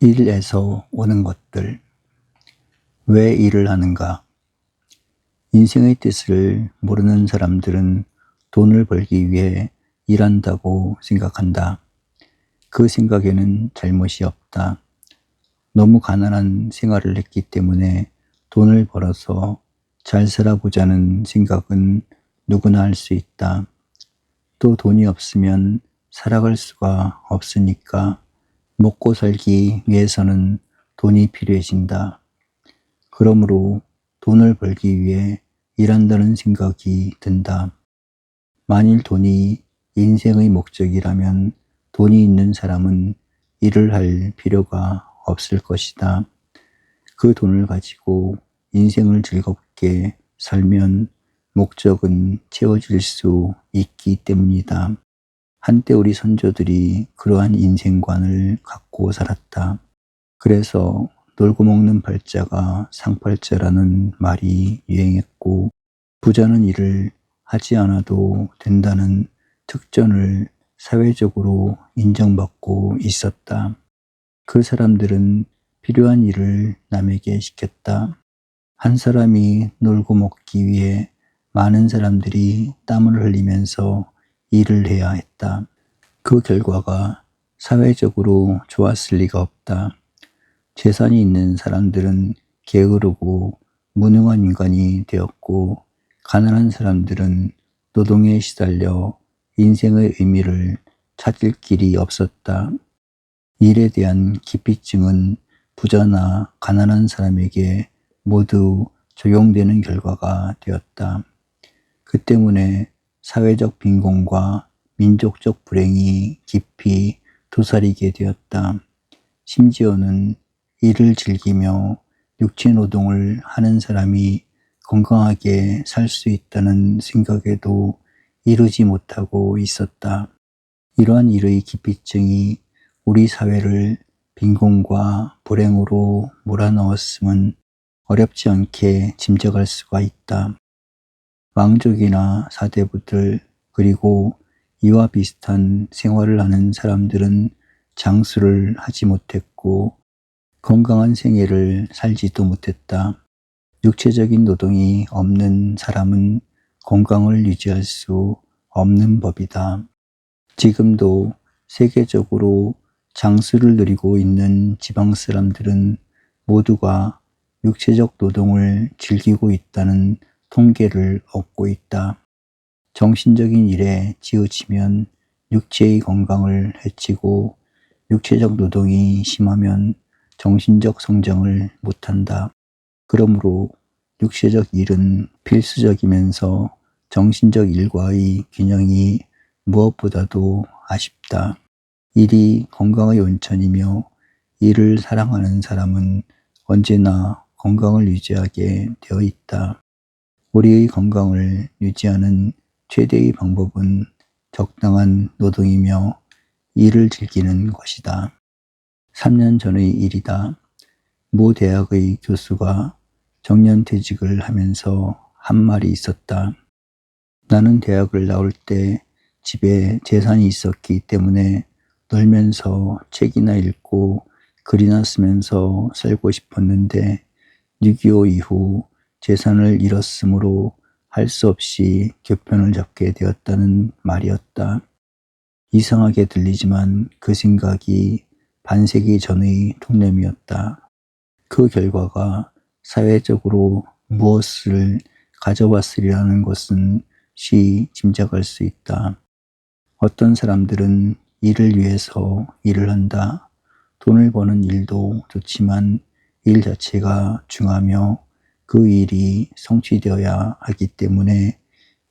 일에서 오는 것들. 왜 일을 하는가? 인생의 뜻을 모르는 사람들은 돈을 벌기 위해 일한다고 생각한다. 그 생각에는 잘못이 없다. 너무 가난한 생활을 했기 때문에 돈을 벌어서 잘 살아보자는 생각은 누구나 할 수 있다. 또 돈이 없으면 살아갈 수가 없으니까 먹고 살기 위해서는 돈이 필요해진다. 그러므로 돈을 벌기 위해 일한다는 생각이 든다. 만일 돈이 인생의 목적이라면 돈이 있는 사람은 일을 할 필요가 없을 것이다. 그 돈을 가지고 인생을 즐겁게 살면 목적은 채워질 수 있기 때문이다. 한때 우리 선조들이 그러한 인생관을 갖고 살았다. 그래서 놀고 먹는 팔자가 상팔자라는 말이 유행했고, 부자는 일을 하지 않아도 된다는 특전을 사회적으로 인정받고 있었다. 그 사람들은 필요한 일을 남에게 시켰다. 한 사람이 놀고 먹기 위해 많은 사람들이 땀을 흘리면서 일을 해야 했다. 그 결과가 사회적으로 좋았을 리가 없다. 재산이 있는 사람들은 게으르고 무능한 인간이 되었고, 가난한 사람들은 노동에 시달려 인생의 의미를 찾을 길이 없었다. 일에 대한 기피증은 부자나 가난한 사람에게 모두 적용되는 결과가 되었다. 그 때문에 사회적 빈곤과 민족적 불행이 깊이 도사리게 되었다. 심지어는 일을 즐기며 육체 노동을 하는 사람이 건강하게 살 수 있다는 생각에도 이르지 못하고 있었다. 이러한 일의 기피증이 우리 사회를 빈곤과 불행으로 몰아넣었음은 어렵지 않게 짐작할 수가 있다. 왕족이나 사대부들, 그리고 이와 비슷한 생활을 하는 사람들은 장수를 하지 못했고 건강한 생애를 살지도 못했다. 육체적인 노동이 없는 사람은 건강을 유지할 수 없는 법이다. 지금도 세계적으로 장수를 누리고 있는 지방 사람들은 모두가 육체적 노동을 즐기고 있다는 통계를 얻고 있다. 정신적인 일에 치우치면 육체의 건강을 해치고 육체적 노동이 심하면 정신적 성장을 못한다. 그러므로 육체적 일은 필수적이면서 정신적 일과의 균형이 무엇보다도 아쉽다. 일이 건강의 원천이며 일을 사랑하는 사람은 언제나 건강을 유지하게 되어 있다. 우리의 건강을 유지하는 최대의 방법은 적당한 노동이며 일을 즐기는 것이다. 3년 전의 일이다. 모 대학의 교수가 정년퇴직을 하면서 한 말이 있었다. 나는 대학을 나올 때 집에 재산이 있었기 때문에 놀면서 책이나 읽고 글이나 쓰면서 살고 싶었는데 6.25 이후 재산을 잃었으므로 할 수 없이 교편을 잡게 되었다는 말이었다. 이상하게 들리지만 그 생각이 반세기 전의 통념이었다. 그 결과가 사회적으로 무엇을 가져왔으리라는 것은 쉬이 짐작할 수 있다. 어떤 사람들은 일을 위해서 일을 한다. 돈을 버는 일도 좋지만 일 자체가 중하며 그 일이 성취되어야 하기 때문에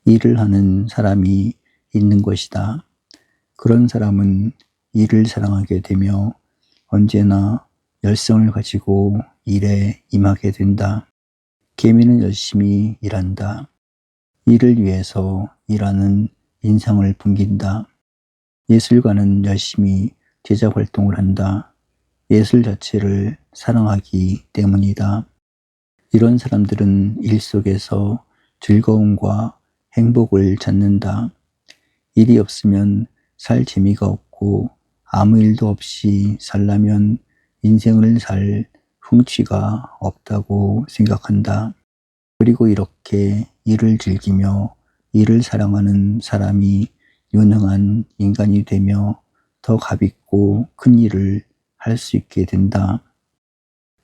일을 하는 사람이 있는 것이다. 그런 사람은 일을 사랑하게 되며 언제나 열성을 가지고 일에 임하게 된다. 개미는 열심히 일한다. 일을 위해서 일하는 인상을 풍긴다. 예술가는 열심히 제작 활동을 한다. 예술 자체를 사랑하기 때문이다. 이런 사람들은 일 속에서 즐거움과 행복을 찾는다. 일이 없으면 살 재미가 없고 아무 일도 없이 살려면 인생을 살 흥취가 없다고 생각한다. 그리고 이렇게 일을 즐기며 일을 사랑하는 사람이 유능한 인간이 되며 더 값있고 큰 일을 할 수 있게 된다.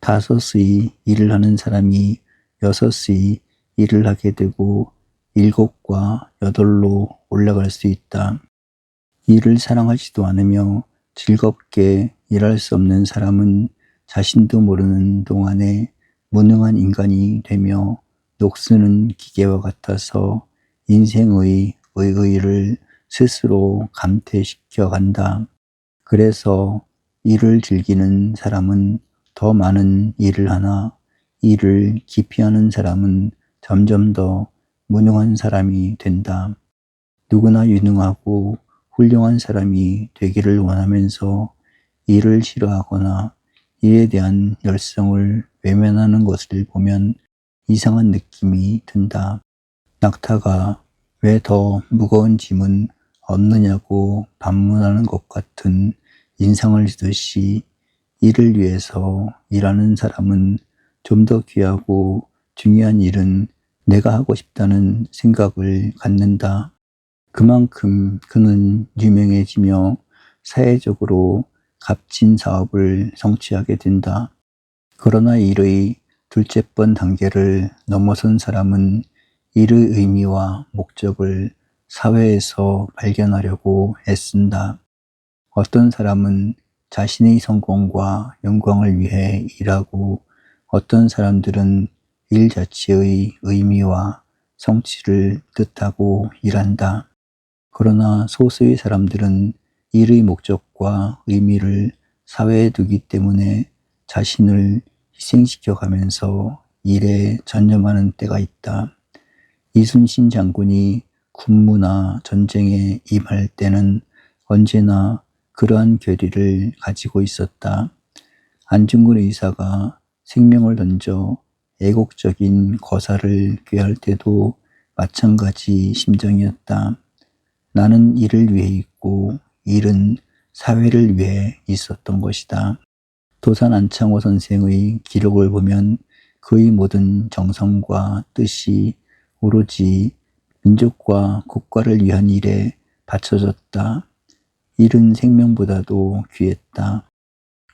5의 일을 하는 사람이 6의 일을 하게 되고 7과 8로 올라갈 수 있다. 일을 사랑하지도 않으며 즐겁게 일할 수 없는 사람은 자신도 모르는 동안에 무능한 인간이 되며 녹쓰는 기계와 같아서 인생의 의의를 스스로 감퇴시켜 간다. 그래서 일을 즐기는 사람은 더 많은 일을 하나 일을 깊이 하는 사람은 점점 더 무능한 사람이 된다. 누구나 유능하고 훌륭한 사람이 되기를 원하면서 일을 싫어하거나 일에 대한 열성을 외면하는 것을 보면 이상한 느낌이 든다. 낙타가 왜 더 무거운 짐은 없느냐고 반문하는 것 같은 인상을 주듯이 일을 위해서 일하는 사람은 좀 더 귀하고 중요한 일은 내가 하고 싶다는 생각을 갖는다. 그만큼 그는 유명해지며 사회적으로 값진 사업을 성취하게 된다. 그러나 일의 둘째 번 단계를 넘어선 사람은 일의 의미와 목적을 사회에서 발견하려고 애쓴다. 어떤 사람은 자신의 성공과 영광을 위해 일하고 어떤 사람들은 일 자체의 의미와 성취를 뜻하고 일한다. 그러나 소수의 사람들은 일의 목적과 의미를 사회에 두기 때문에 자신을 희생시켜 가면서 일에 전념하는 때가 있다. 이순신 장군이 군무나 전쟁에 임할 때는 언제나 그러한 결의를 가지고 있었다. 안중근 의사가 생명을 던져 애국적인 거사를 괴할 때도 마찬가지 심정이었다. 나는 일을 위해 있고 일은 사회를 위해 있었던 것이다. 도산 안창호 선생의 기록을 보면 그의 모든 정성과 뜻이 오로지 민족과 국가를 위한 일에 바쳐졌다. 일은 생명보다도 귀했다.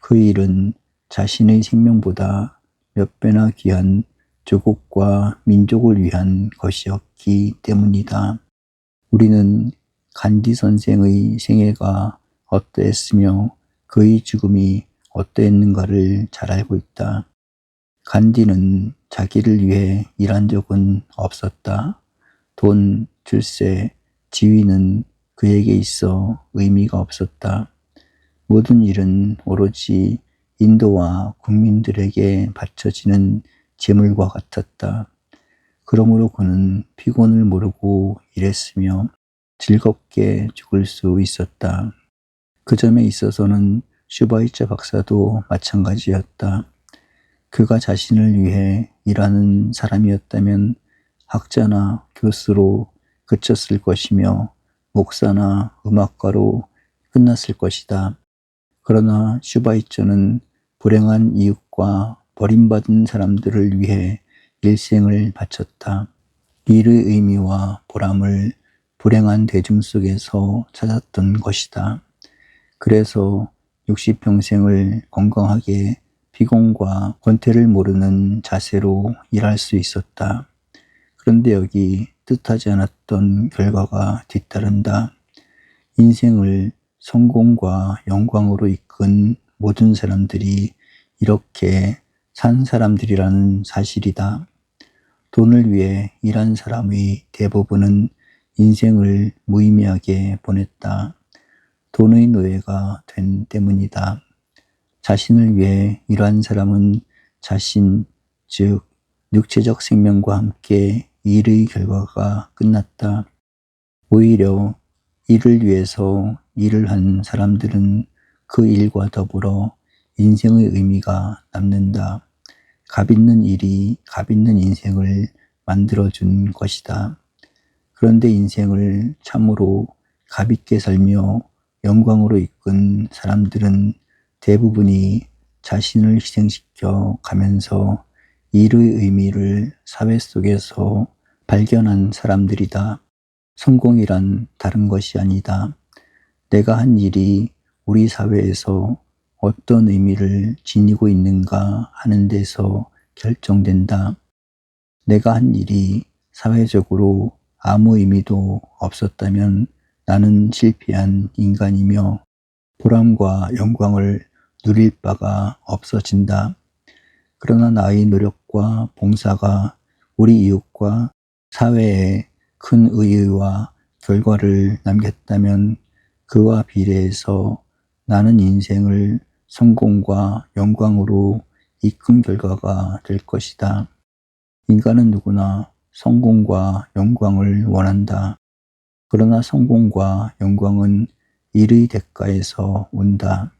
그 일은 자신의 생명보다 몇 배나 귀한 조국과 민족을 위한 것이었기 때문이다. 우리는 간디 선생의 생애가 어떠했으며 그의 죽음이 어떠했는가를 잘 알고 있다. 간디는 자기를 위해 일한 적은 없었다. 돈, 출세, 지위는 그에게 있어 의미가 없었다. 모든 일은 오로지 인도와 국민들에게 바쳐지는 재물과 같았다. 그러므로 그는 피곤을 모르고 일했으며 즐겁게 죽을 수 있었다. 그 점에 있어서는 슈바이처 박사도 마찬가지였다. 그가 자신을 위해 일하는 사람이었다면 학자나 교수로 그쳤을 것이며 목사나 음악가로 끝났을 것이다. 그러나 슈바이처는 불행한 이웃과 버림받은 사람들을 위해 일생을 바쳤다. 일의 의미와 보람을 불행한 대중 속에서 찾았던 것이다. 그래서 60평생을 건강하게 피곤과 권태를 모르는 자세로 일할 수 있었다. 그런데 여기 뜻하지 않았던 결과가 뒤따른다. 인생을 성공과 영광으로 이끈 모든 사람들이 이렇게 산 사람들이라는 사실이다. 돈을 위해 일한 사람의 대부분은 인생을 무의미하게 보냈다. 돈의 노예가 된 때문이다. 자신을 위해 일한 사람은 자신, 즉 육체적 생명과 함께 일의 결과가 끝났다. 오히려 일을 위해서 일을 한 사람들은 그 일과 더불어 인생의 의미가 남는다. 값 있는 일이 값 있는 인생을 만들어준 것이다. 그런데 인생을 참으로 값있게 살며 영광으로 이끈 사람들은 대부분이 자신을 희생시켜 가면서 일의 의미를 사회 속에서 발견한 사람들이다. 성공이란 다른 것이 아니다. 내가 한 일이 우리 사회에서 어떤 의미를 지니고 있는가 하는 데서 결정된다. 내가 한 일이 사회적으로 아무 의미도 없었다면 나는 실패한 인간이며 보람과 영광을 누릴 바가 없어진다. 그러나 나의 노력과 봉사가 우리 이웃과 사회에 큰 의의와 결과를 남겼다면 그와 비례해서 나는 인생을 성공과 영광으로 이끈 결과가 될 것이다. 인간은 누구나 성공과 영광을 원한다. 그러나 성공과 영광은 일의 대가에서 온다.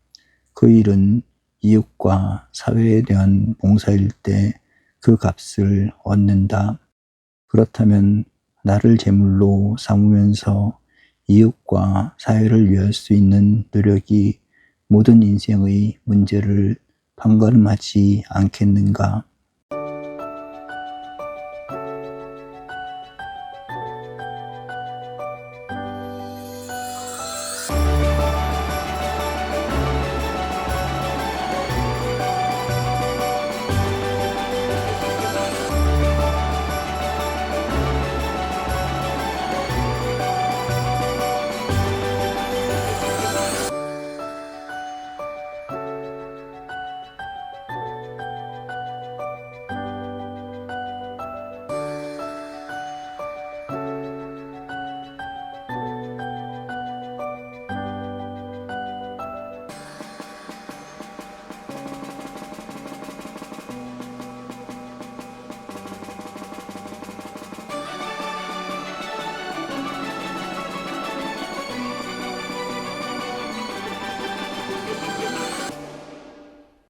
그 일은 이웃과 사회에 대한 봉사일 때 그 값을 얻는다. 그렇다면 나를 제물로 삼으면서 이웃과 사회를 위할 수 있는 노력이 모든 인생의 문제를 판가름하지 않겠는가?